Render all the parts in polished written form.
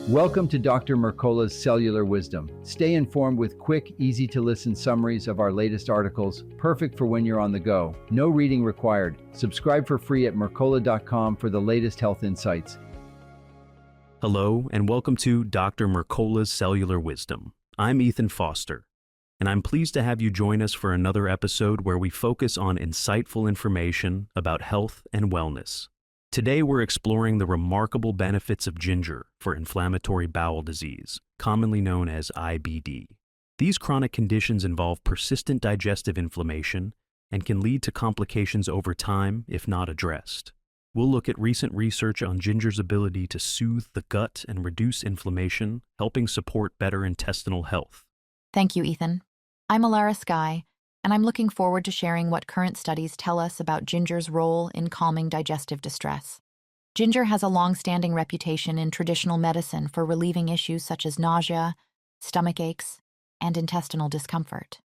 Welcome to Dr. Mercola's Cellular Wisdom. Stay informed with quick, easy-to-listen summaries of our latest articles, perfect for when you're on the go. No reading required. Subscribe for free at mercola.com for the latest health insights. Hello, and welcome to Dr. Mercola's Cellular Wisdom. I'm Ethan Foster, and I'm pleased to have you join us for another episode where we focus on insightful information about health and wellness. Today we're exploring the remarkable benefits of ginger for inflammatory bowel disease, commonly known as IBD. These chronic conditions involve persistent digestive inflammation and can lead to complications over time if not addressed. We'll look at recent research on ginger's ability to soothe the gut and reduce inflammation, helping support better intestinal health. Thank you, Ethan. I'm Alara Skye, and I'm looking forward to sharing what current studies tell us about ginger's role in calming digestive distress. Ginger has a long-standing reputation in traditional medicine for relieving issues such as nausea, stomach aches, and intestinal discomfort.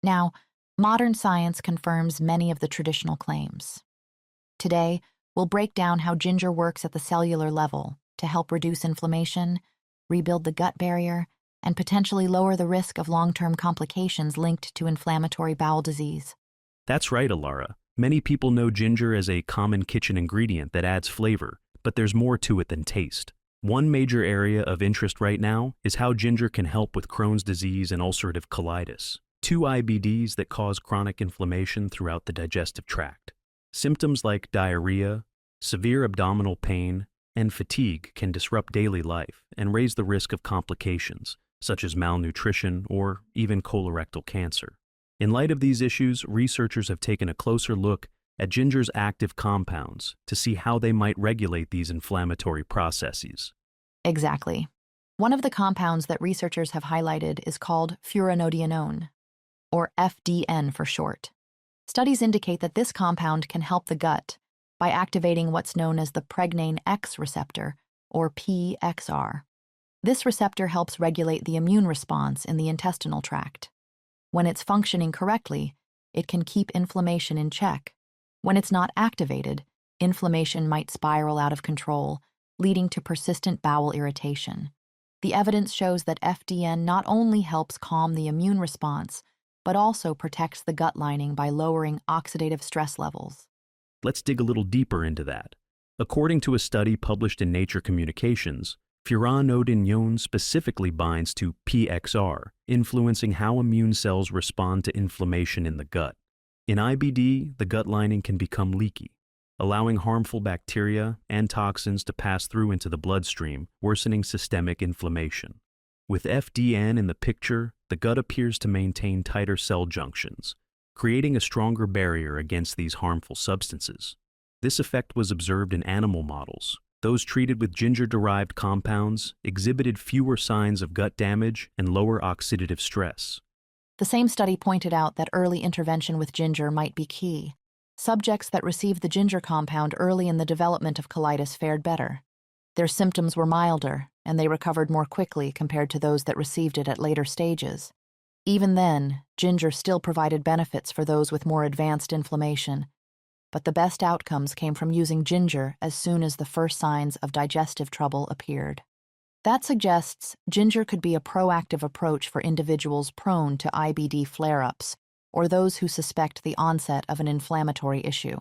Now, modern science confirms many of the traditional claims. Today, we'll break down how ginger works at the cellular level to help reduce inflammation, rebuild the gut barrier, and potentially lower the risk of long-term complications linked to inflammatory bowel disease. That's right, Alara. Many people know ginger as a common kitchen ingredient that adds flavor, but there's more to it than taste. One major area of interest right now is how ginger can help with Crohn's disease and ulcerative colitis, two IBDs that cause chronic inflammation throughout the digestive tract. Symptoms like diarrhea, severe abdominal pain, and fatigue can disrupt daily life and raise the risk of complications, such as malnutrition or even colorectal cancer. In light of these issues, researchers have taken a closer look at ginger's active compounds to see how they might regulate these inflammatory processes. Exactly. One of the compounds that researchers have highlighted is called furanodienone, or FDN for short. Studies indicate that this compound can help the gut by activating what's known as the pregnane X receptor, or PXR. This receptor helps regulate the immune response in the intestinal tract. When it's functioning correctly, it can keep inflammation in check. When it's not activated, inflammation might spiral out of control, leading to persistent bowel irritation. The evidence shows that FDN not only helps calm the immune response, but also protects the gut lining by lowering oxidative stress levels. Let's dig a little deeper into that. According to a study published in Nature Communications, furanodienone specifically binds to PXR, influencing how immune cells respond to inflammation in the gut. In IBD, the gut lining can become leaky, allowing harmful bacteria and toxins to pass through into the bloodstream, worsening systemic inflammation. With FDN in the picture, the gut appears to maintain tighter cell junctions, creating a stronger barrier against these harmful substances. This effect was observed in animal models. Those treated with ginger-derived compounds exhibited fewer signs of gut damage and lower oxidative stress. The same study pointed out that early intervention with ginger might be key. Subjects that received the ginger compound early in the development of colitis fared better. Their symptoms were milder, and they recovered more quickly compared to those that received it at later stages. Even then, ginger still provided benefits for those with more advanced inflammation, but the best outcomes came from using ginger as soon as the first signs of digestive trouble appeared. That suggests ginger could be a proactive approach for individuals prone to IBD flare-ups or those who suspect the onset of an inflammatory issue.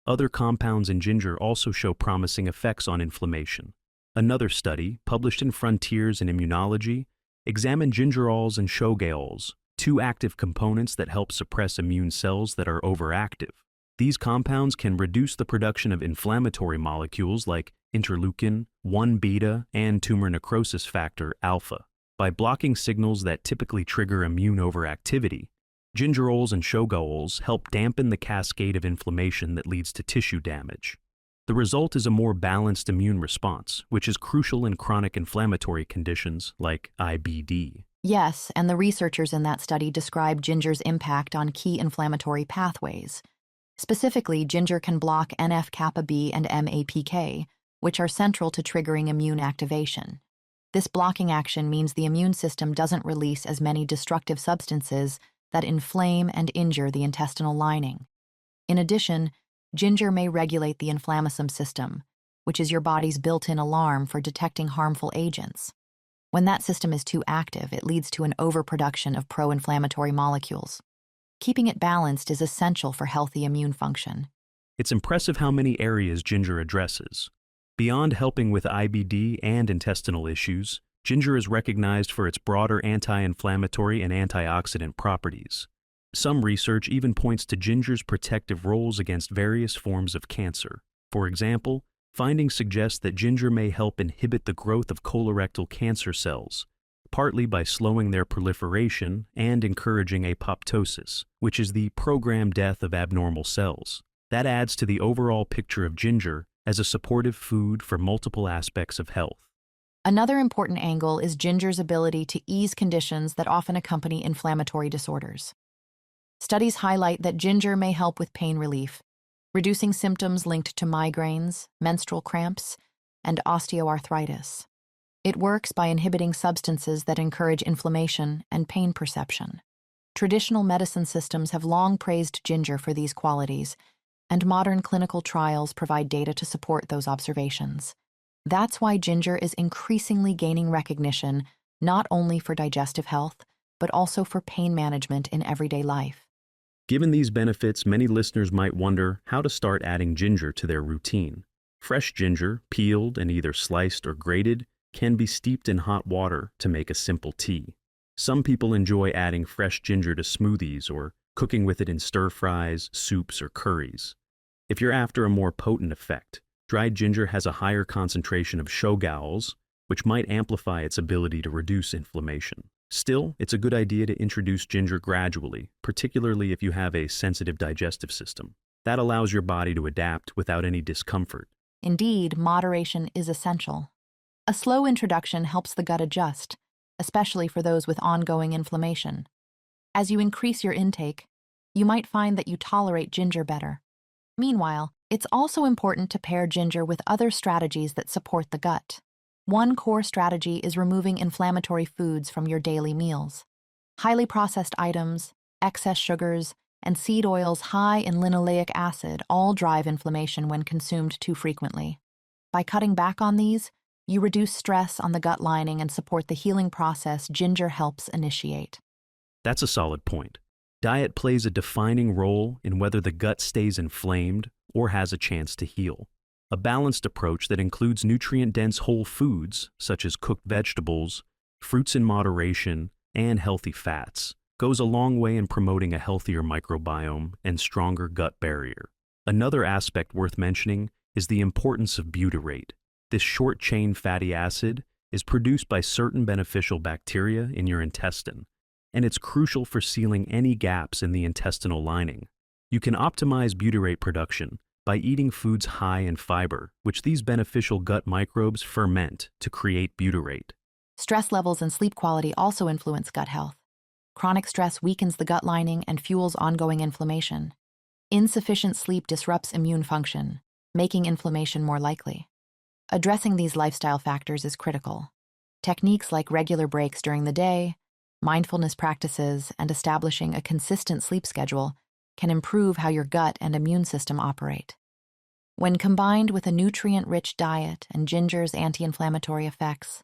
Other compounds in ginger also show promising effects on inflammation. Another study, published in Frontiers in Immunology, examined gingerols and shogaols, two active components that help suppress immune cells that are overactive. These compounds can reduce the production of inflammatory molecules like interleukin-1 beta and tumor necrosis factor alpha. By blocking signals that typically trigger immune overactivity, gingerols and shogaols help dampen the cascade of inflammation that leads to tissue damage. The result is a more balanced immune response, which is crucial in chronic inflammatory conditions like IBD. Yes, and the researchers in that study described ginger's impact on key inflammatory pathways. Specifically, ginger can block NF-kappa B and MAPK, which are central to triggering immune activation. This blocking action means the immune system doesn't release as many destructive substances that inflame and injure the intestinal lining. In addition, ginger may regulate the inflammasome system, which is your body's built-in alarm for detecting harmful agents. When that system is too active, it leads to an overproduction of pro-inflammatory molecules. Keeping it balanced is essential for healthy immune function. It's impressive how many areas ginger addresses. Beyond helping with IBD and intestinal issues, ginger is recognized for its broader anti-inflammatory and antioxidant properties. Some research even points to ginger's protective roles against various forms of cancer. For example, findings suggest that ginger may help inhibit the growth of colorectal cancer cells, partly by slowing their proliferation and encouraging apoptosis, which is the programmed death of abnormal cells. That adds to the overall picture of ginger as a supportive food for multiple aspects of health. Another important angle is ginger's ability to ease conditions that often accompany inflammatory disorders. Studies highlight that ginger may help with pain relief, reducing symptoms linked to migraines, menstrual cramps, and osteoarthritis. It works by inhibiting substances that encourage inflammation and pain perception. Traditional medicine systems have long praised ginger for these qualities, and modern clinical trials provide data to support those observations. That's why ginger is increasingly gaining recognition not only for digestive health, but also for pain management in everyday life. Given these benefits, many listeners might wonder how to start adding ginger to their routine. Fresh ginger, peeled and either sliced or grated, can be steeped in hot water to make a simple tea. Some people enjoy adding fresh ginger to smoothies or cooking with it in stir-fries, soups, or curries. If you're after a more potent effect, dried ginger has a higher concentration of shogaols, which might amplify its ability to reduce inflammation. Still, it's a good idea to introduce ginger gradually, particularly if you have a sensitive digestive system. That allows your body to adapt without any discomfort. Indeed, moderation is essential. A slow introduction helps the gut adjust, especially for those with ongoing inflammation. As you increase your intake, you might find that you tolerate ginger better. Meanwhile, it's also important to pair ginger with other strategies that support the gut. One core strategy is removing inflammatory foods from your daily meals. Highly processed items, excess sugars, and seed oils high in linoleic acid all drive inflammation when consumed too frequently. By cutting back on these, you reduce stress on the gut lining and support the healing process ginger helps initiate. That's a solid point. Diet plays a defining role in whether the gut stays inflamed or has a chance to heal. A balanced approach that includes nutrient-dense whole foods, such as cooked vegetables, fruits in moderation, and healthy fats, goes a long way in promoting a healthier microbiome and stronger gut barrier. Another aspect worth mentioning is the importance of butyrate. This short-chain fatty acid is produced by certain beneficial bacteria in your intestine, and it's crucial for sealing any gaps in the intestinal lining. You can optimize butyrate production by eating foods high in fiber, which these beneficial gut microbes ferment to create butyrate. Stress levels and sleep quality also influence gut health. Chronic stress weakens the gut lining and fuels ongoing inflammation. Insufficient sleep disrupts immune function, making inflammation more likely. Addressing these lifestyle factors is critical. Techniques like regular breaks during the day, mindfulness practices, and establishing a consistent sleep schedule can improve how your gut and immune system operate. When combined with a nutrient-rich diet and ginger's anti-inflammatory effects,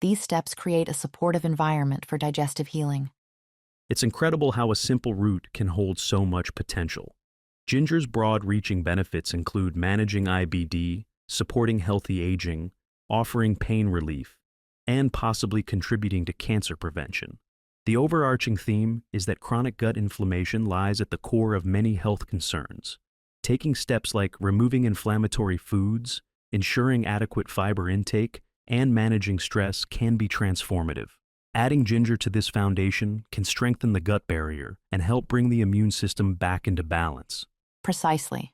these steps create a supportive environment for digestive healing. It's incredible how a simple root can hold so much potential. Ginger's broad-reaching benefits include managing IBD, supporting healthy aging, offering pain relief, and possibly contributing to cancer prevention. The overarching theme is that chronic gut inflammation lies at the core of many health concerns. Taking steps like removing inflammatory foods, ensuring adequate fiber intake, and managing stress can be transformative. Adding ginger to this foundation can strengthen the gut barrier and help bring the immune system back into balance. Precisely.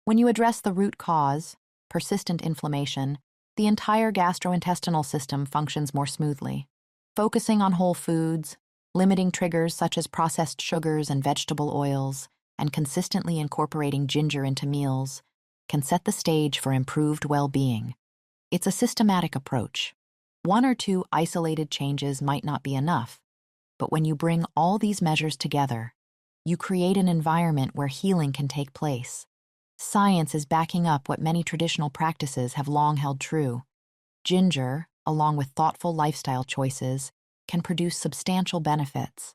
When you address the root cause, persistent inflammation, the entire gastrointestinal system functions more smoothly. Focusing on whole foods, limiting triggers such as processed sugars and vegetable oils, and consistently incorporating ginger into meals can set the stage for improved well-being. It's a systematic approach. One or two isolated changes might not be enough, but when you bring all these measures together, you create an environment where healing can take place. Science is backing up what many traditional practices have long held true. Ginger, along with thoughtful lifestyle choices, can produce substantial benefits.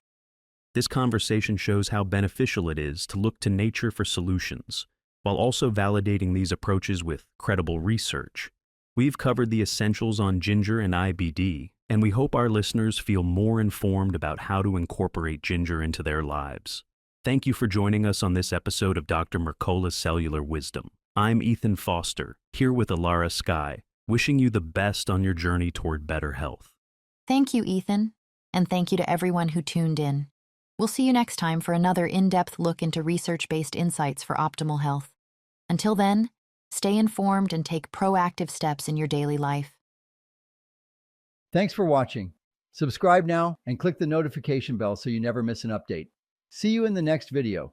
This conversation shows how beneficial it is to look to nature for solutions, while also validating these approaches with credible research. We've covered the essentials on ginger and IBD, and we hope our listeners feel more informed about how to incorporate ginger into their lives. Thank you for joining us on this episode of Dr. Mercola's Cellular Wisdom. I'm Ethan Foster, here with Alara Skye, wishing you the best on your journey toward better health. Thank you, Ethan, and thank you to everyone who tuned in. We'll see you next time for another in-depth look into research-based insights for optimal health. Until then, stay informed and take proactive steps in your daily life. Thanks for watching. Subscribe now and click the notification bell so you never miss an update. See you in the next video.